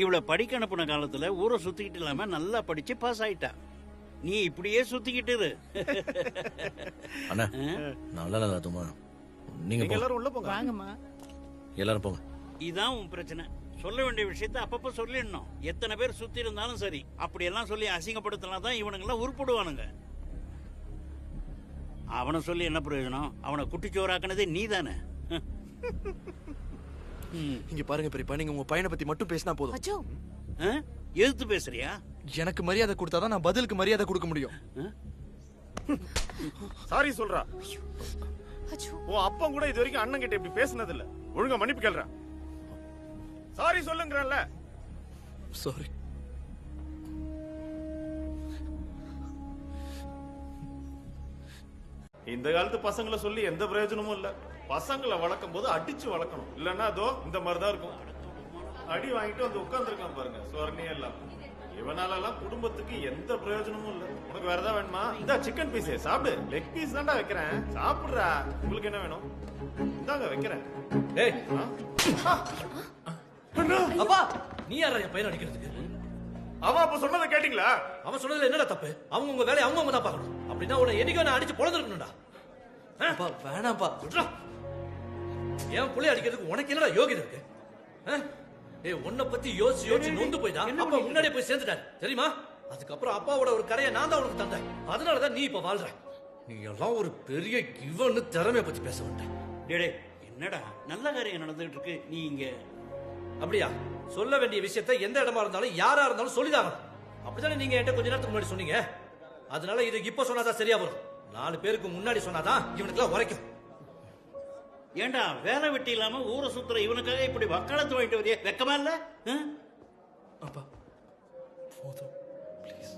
இவளை படிக்க அனுப்புன காலத்துல ஊரை சுத்திக்கிட்டு இல்லாம நல்லா படிச்சு பாஸ் ஆயிட்டா. நீ இப்படியே சுத்திக்கிட்டு இரு. அண்ணா நல்லா இல்லாதமா நீங்க எல்லாரும் உள்ள போங்க. வாங்கம்மா. எல்லாரும் போங்க. இதான் உன் பிரச்சனை. சொல்ல வேண்டிய விஷயத்த அப்பப்ப சொல்லிடணும். எத்தனை பேர் சுத்தி இருந்தாலும் சரி, அப்படியெல்லாம் சொல்லி அசிங்கப்படுத்தினாதான் இவனுங்கெல்லாம் உருப்படுவானுங்க. அவனை சொல்லி என்ன பிரயோஜனம்? அவனை குட்டிச்சோறாக்குனதே நீ தானே. இங்க பாருங்க பெரியப்பா, நீங்க உங்க பையனை பத்தி மட்டும் பேசினா போதும். அச்சோ, எதிர்த்து பேசுறியா? எனக்கு மரியாதை கொடுத்தாதான் நான் பதிலுக்கு மரியாதை கொடுக்க முடியும். சாரி சொல்றா. அச்சோ. உன் அப்பா கூட இது வரைக்கும் அண்ணன் கிட்ட இப்படி பேசினது இல்ல. ஒழுங்கா மன்னிப்பு கேளுடா. சாரி சொல்லுங்கறல்ல. சாரி. இந்த காலத்து பசங்களை சொல்லி எந்த பிரயோஜனமும் இல்ல. பசங்களை வளர்க்கும் போது அடிச்சு வளர்க்கணும். இல்லன்னா அதோ இந்த மாதிரிதான் இருக்கும். அடி வாங்கிட்டு வந்து உட்கார்ந்துருக்கான் பாருங்க, சொர்ணி எல்லாம். இவனாலலாம் குடும்பத்துக்கு எந்த பிரயோஜனமும் இல்ல. உனக்கு வேற ஏதாவது வேணுமா? இந்த சிக்கன் பீஸ் சாப்பிடு. லெக் பீஸ் தான்டா வைக்கிறேன், சாப்பிடுறா. உங்களுக்கு என்ன வேணும்? இந்தாங்க வைக்கிறேன். டேய் அப்பா, நீ யாரா என் பையன் அடிக்கிறதுக்கு? அவன் அப்ப சொன்னதை கேட்டீங்களா? அவன் சொன்னதுல என்னடா தப்பு? அவங்க உங்க வேலையை அவங்க தான் பார்க்கணும். அப்படின்னா உன்னை என்னைக்கோ நான் அடிச்சு பொழந்திருக்கணும்டா. அப்பா வேணாம்ப்பா. என் புள்ளைய அடிக்கிறதுக்கு உனக்கு என்னடா யோகியம் இருக்கு? ஏய், உன்னை பத்தி யோசிச்சு யோசிச்சு நொந்து போய்தான் அப்பா முன்னாடியே போய் சேர்ந்துட்டாரு தெரியுமா? அதுக்கப்புறம் அப்பாவோட ஒரு கரையை நான் தான் உனக்கு தந்தேன். அதனாலதான் நீ இப்ப வாழ்ற. நீ எல்லாம் ஒரு பெரிய இவன்னு திறமைய பத்தி பேச வந்தேன். டேடே, என்னடா நல்ல காரியம் நடந்துகிட்டு இருக்கு, நீ இங்க? அப்படியா? சொல்ல வேண்டிய விஷயத்தை எந்த இடமா இருந்தாலும் யாரா இருந்தாலும் சொல்லிதாங்க. அப்படித்தானே நீங்க என்கிட்ட கொஞ்ச நேரத்துக்கு முன்னாடி சொன்னீங்க. அதனால இது இப்ப சொன்னாதான் சரியா வரும். 4 பேருக்கு முன்னாடி சொன்னாதான் இவனுக்குலாம் உரைக்கும். ஏண்டா வேலை வெட்டி இல்லாம ஊரை சுத்துற இவனுக்காக இப்படி வக்காலத்து வாங்கிட்டு வரைய வெக்கமா இல்ல? அப்பா போதும் ப்ளீஸ்.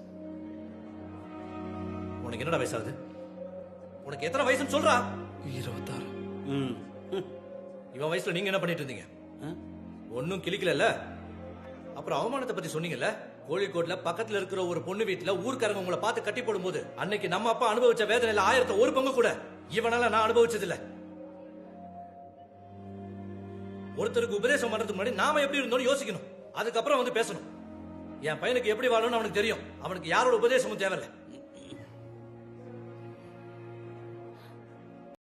உனக்கு என்னடா வயசாகுது? உனக்கு எத்தனை வயசுன்னு சொல்றா? 26. இவன் வயசுல நீங்க என்ன பண்ணிட்டு இருந்தீங்க? ஒன்னும் கிளிக்கல. அப்புறம் அவமானத்தை பத்தி சொன்னீங்கல்ல. கோழிக்கோட்ல பக்கத்துல இருக்கிற ஒரு பொண்ணு வீட்டுல ஊர்க்காரங்க உங்களை பார்த்து கட்டி போடும் போது அன்னைக்கு நம்ம அப்பா அனுபவிச்ச வேதனையில 1000 பங்கு கூட இவனால நான் அனுபவிச்சது இல்ல. ஒருத்தருக்கு உபதேசம் பண்றதுக்கு முன்னாடி நாம எப்படி இருந்தோம்னு யோசிக்கணும். அதுக்கப்புறம் வந்து பேசணும். என் பையனுக்கு எப்படி வாழணும்னு அவனுக்கு தெரியும். அவனுக்கு யாரோட உபதேசமும் தேவையில்லை.